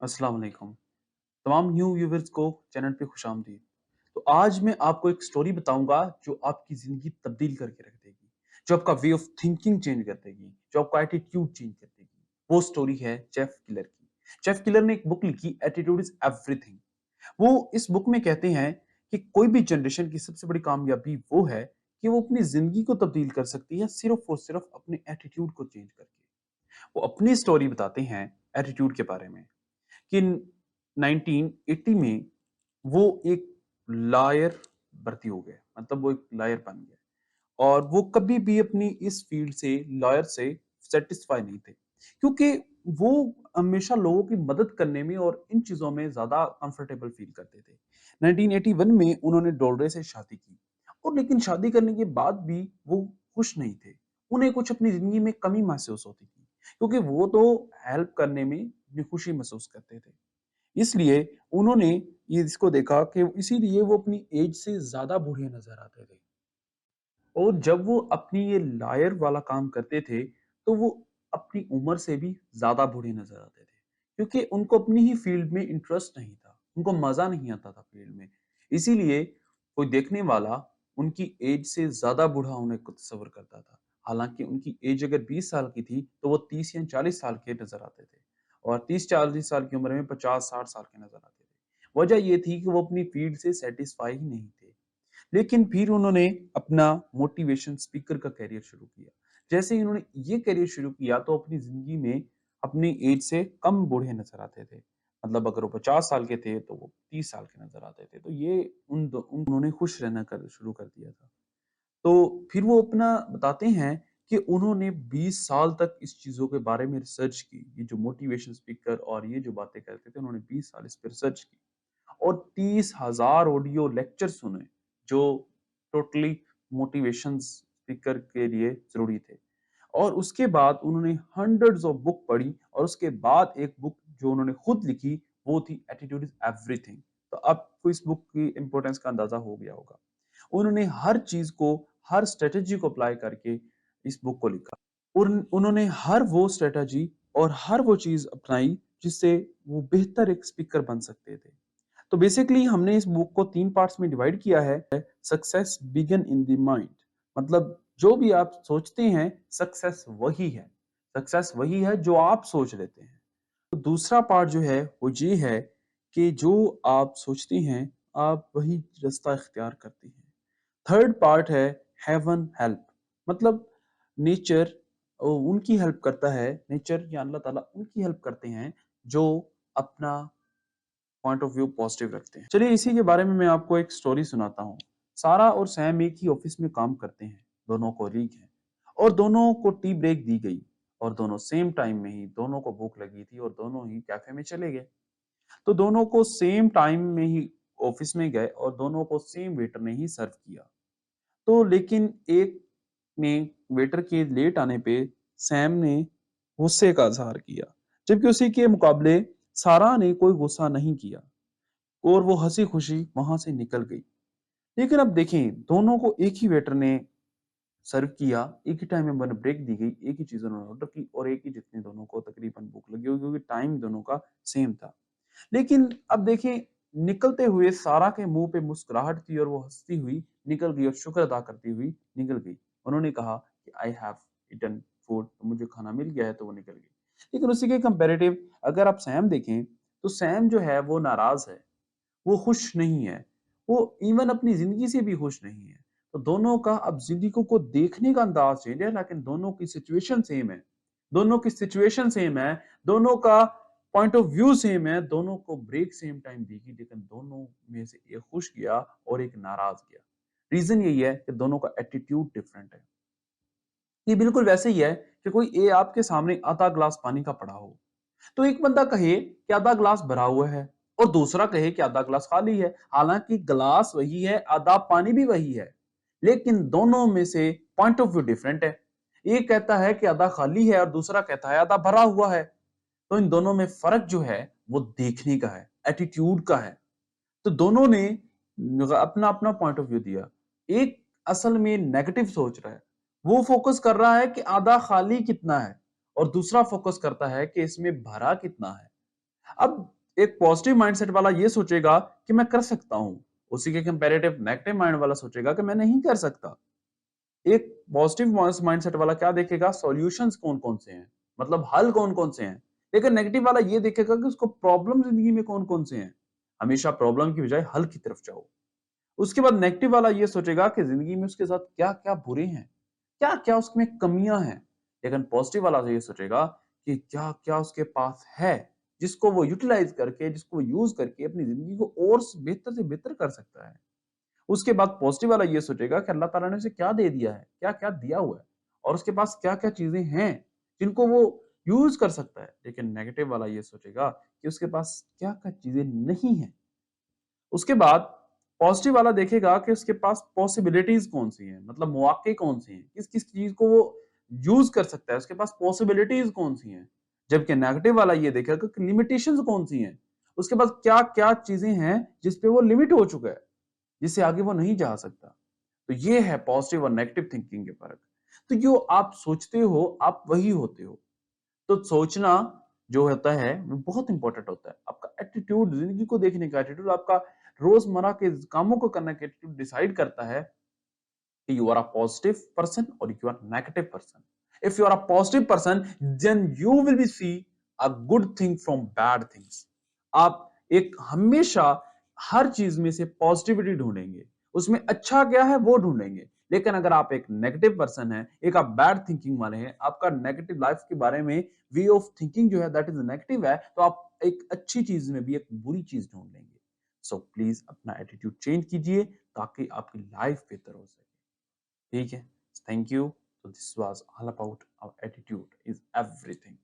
अस्सलाम वालेकुम। तमाम न्यू व्यूवर्स को चैनल पे खुश आमदीद। तो आज मैं आपको एक स्टोरी बताऊंगा जो आपकी जिंदगी तब्दील करके रख देगी, जो आपका वे ऑफ थिंकिंग चेंज कर देगी, जो आपका एटीट्यूड चेंज कर देगी। वो स्टोरी है जेफ किलर की। जेफ किलर ने एक बुक लिखी, एटीट्यूड इज एवरीथिंग। वो इस बुक में कहते हैं कि कोई भी जनरेशन की सबसे बड़ी कामयाबी वो है कि वो अपनी जिंदगी को तब्दील कर सकती है सिर्फ और सिर्फ अपने एटीट्यूड को चेंज करके। वो अपनी स्टोरी बताते हैं एटीट्यूड के बारे में कि 1980 में वो एक लॉयर भर्ती हो गए, मतलब वो एक लॉयर बन गए। और वो कभी भी अपनी इस फील्ड से, लॉयर से सेटिस्फाई नहीं थे, क्योंकि वो हमेशा लोगों की मदद करने में और इन चीजों में ज्यादा कंफर्टेबल फील करते थे। 1981 में उन्होंने डोलरे से शादी की, और लेकिन शादी करने के बाद भी वो खुश नहीं थे। उन्हें कुछ अपनी जिंदगी में कमी महसूस होती थी, क्योंकि वो तो हेल्प करने में अपनी खुशी महसूस करते थे। इसलिए उन्होंने ये इसको देखा कि इसीलिए वो अपनी एज से ज्यादा बूढ़े नजर आते थे। और जब वो अपनी ये लॉयर वाला काम करते थे, तो वो अपनी उम्र से भी ज़्यादा बूढ़े नज़र आते थे, क्योंकि उनको अपनी ही फील्ड में इंटरेस्ट नहीं था, उनको मज़ा नहीं आता था फील्ड में। इसीलिए कोई देखने वाला उनकी एज से ज़्यादा बूढ़ा होने को तस्वर करता था। हालाँकि उनकी एज अगर 20 साल की थी, तो वो 30 या 40 साल के नज़र आते थे, और 30-40 साल की उम्र में 50-60 साल के नज़र आते थे। वजह ये थी कि वो अपनी फील्ड से सैटिस्फाई ही नहीं थे। लेकिन फिर उन्होंने अपना मोटिवेशन स्पीकर का करियर शुरू किया। जैसे ही उन्होंने ये करियर शुरू किया, तो अपनी ज़िंदगी में अपनी एज से कम बूढ़े नज़र आते थे। मतलब अगर वो 50 साल के थे, तो वो 30 साल के नज़र आते थे। तो ये उन्होंने खुश रहना कर शुरू कर दिया था। तो फिर वो अपना बताते हैं कि उन्होंने 20 साल तक इस चीज़ों के बारे में रिसर्च की। ये जो मोटिवेशन स्पीकर और ये जो बातें करते थे, उन्होंने 20 साल इस पे रिसर्च की। और 30,000 ऑडियो लेक्चर सुने, जो टोटली मोटिवेशन स्पीकर के लिए ज़रूरी थे। और उसके बाद उन्होंने हंड्रेड्स ऑफ बुक पढ़ी, और उसके बाद एक बुक जो उन्होंने खुद लिखी, वो थी एटीट्यूड इज़ एवरीथिंग। तो आपको इस बुक की इम्पोर्टेंस का अंदाज़ा हो गया होगा। उन्होंने हर चीज़ को, हर स्ट्रैटेजी को अप्लाई करके इस बुक को लिखा। और उन्होंने हर वो स्ट्रैटेजी और हर वो चीज़ अपनाई जिससे वो बेहतर एक स्पीकर बन सकते थे। तो बेसिकली हमने इस बुक को 3 पार्ट्स में डिवाइड किया है। Success begin in the mind, मतलब जो भी आप सोचते हैं, सक्सेस वही है। सक्सेस वही है जो आप सोच लेते हैं। तो दूसरा पार्ट जो है वो ये है कि जो आप सोचते हैं, आप वही रास्ता इख्तियार करते हैं। थर्ड पार्ट है हेवन हेल्प, मतलब नेचर उनकी हेल्प करता है, नेचर या अल्लाह ताला उनकी हेल्प करते हैं जो अपना पॉइंट ऑफ व्यू पॉजिटिव रखते हैं। चलिए इसी के बारे में मैं आपको एक स्टोरी सुनाता हूँ। सारा और सैम एक ही ऑफिस में काम करते हैं, दोनों कोलीग हैं, और दोनों को टी ब्रेक दी गई, और दोनों सेम टाइम में ही दोनों को भूख लगी थी, और दोनों ही कैफे में चले गए। तो दोनों को सेम टाइम में ही ऑफिस में गए, और दोनों को सेम वेटर ने ही सर्व किया। तो लेकिन एक ने वेटर के लेट आने पे सैम ने गुस्से का इज़हार किया, जबकि उसी के मुकाबले सारा ने कोई गुस्सा नहीं किया, और वो हँसी-खुशी वहाँ से निकल गई। लेकिन अब देखें, दोनों को एक ही वेटर ने सर्व किया, एक ही टाइम में उन्हें ब्रेक दी गई, एक ही चीज़ उन्होंने ऑर्डर की, और एक ही जितनी दोनों को तकरीबन भूख लगी होगी, क्योंकि टाइम दोनों का सेम था। लेकिन अब देखें, निकलते हुए सारा के मुँह पे मुस्कुराहट थी, और वो हँसती हुई निकल गई, और शुक्र अदा करती हुई निकल गई। उन्होंने कहा कि आई हैव ईटन फूड, तो मुझे खाना मिल गया है, तो वो निकल गई। लेकिन उसी के कंपैरेटिव अगर आप सैम देखें, तो सैम जो है वो नाराज़ है, वो खुश नहीं है, वो इवन अपनी ज़िंदगी से भी खुश नहीं है। तो दोनों का अब ज़िंदगी को देखने का अंदाज़ चेंज है, लेकिन दोनों की सिचुएशन सेम है। दोनों की सिचुएशन सेम है, दोनों का पॉइंट ऑफ व्यू सेम है, दोनों को ब्रेक सेम टाइम दी गई, लेकिन दोनों में से एक खुश गया और एक नाराज़ गया। रीज़न यही है कि दोनों का एटीट्यूड डिफरेंट है। ये बिल्कुल वैसे ही है कि कोई आपके सामने आधा ग्लास पानी का पड़ा हो, तो एक बंदा कहे कि आधा ग्लास भरा हुआ है, और दूसरा कहे कि आधा ग्लास खाली है। हालांकि ग्लास वही है, आधा पानी भी वही है, लेकिन दोनों में से पॉइंट ऑफ व्यू डिफरेंट है। एक कहता है कि आधा खाली है, और दूसरा कहता है आधा भरा हुआ है। तो इन दोनों में फर्क जो है वो देखने का है, एटीट्यूड का है। तो दोनों ने अपना अपना पॉइंट ऑफ व्यू दिया। एक असल में नेगेटिव सोच रहा है, वो फोकस कर रहा है कि आधा खाली कितना है, और दूसरा फोकस करता है कि इसमें भरा कितना है। अब एक पॉजिटिव माइंडसेट वाला ये सोचेगा कि मैं कर सकता हूं, उसी के कंपैरेटिव नेगेटिव माइंड वाला सोचेगा कि मैं नहीं कर सकता। एक पॉजिटिव माइंडसेट वाला क्या देखेगा, सॉल्यूशंस कौन कौन से हैं, मतलब हल कौन कौन से हैं। लेकिन नेगेटिव वाला ये देखेगा कि उसको प्रॉब्लम जिंदगी में कौन कौन से हैं। हमेशा प्रॉब्लम की बजाय हल की तरफ जाओ। उसके बाद नेगेटिव वाला ये सोचेगा कि जिंदगी में उसके साथ क्या क्या बुरे हैं, क्या क्या उसमें कमियां हैं। लेकिन पॉजिटिव वाला ये सोचेगा कि क्या क्या उसके पास है, जिसको वो यूटिलाइज करके, जिसको वो यूज करके अपनी जिंदगी को और बेहतर से बेहतर कर सकता है। उसके बाद पॉजिटिव वाला ये सोचेगा कि अल्लाह ताला ने उसे क्या दे दिया है, क्या-क्या दिया हुआ है और उसके पास क्या-क्या चीजें हैं जिनको वो यूज कर सकता है। लेकिन नेगेटिव वाला ये सोचेगा कि उसके पास क्या-क्या चीजें नहीं है। उसके बाद पॉजिटिव वाला देखेगा कि उसके पास पॉसिबिलिटीज कौन सी हैं, मतलब मौके कौन से हैं, किस-किस चीज को वो यूज कर सकता है, उसके पास पॉसिबिलिटीज कौन सी हैं। जबकि नेगेटिव वाला ये देखेगा कि लिमिटेशंस कौन सी हैं, उसके पास क्या-क्या चीजें हैं जिस पे वो लिमिट हो चुका है, जिससे आगे वो नहीं जा सकता। तो ये है पॉजिटिव और नेगेटिव थिंकिंग के फर्क। तो जो आप सोचते हो आप वही होते हो। तो सोचना जो होता है वो बहुत इंपॉर्टेंट होता है। आपका एटीट्यूड, जिंदगी को देखने का एटीट्यूड, आपका रोजमर्रा के कामों को करने का एटीट्यूड डिसाइड करता है कि you are a positive person or you are negative person. If you are a positive person, then you will be see a good thing from bad things. आप एक हमेशा हर चीज में से पॉजिटिविटी ढूंढेंगे, उसमें अच्छा क्या है वो ढूंढेंगे। लेकिन अगर आप एक नेगेटिव पर्सन है, एक आप बैड थिंकिंग वाले हैं, आपका नेगेटिव लाइफ के बारे में वे ऑफ थिंकिंग जो है दैट इज नेगेटिव है, तो आप एक अच्छी चीज में भी एक बुरी चीज ढूंढ लेंगे। सो प्लीज अपना एटीट्यूड चेंज कीजिए ताकि आपकी लाइफ बेहतर हो सके। ठीक है, thank you. So this was all about our attitude is everything.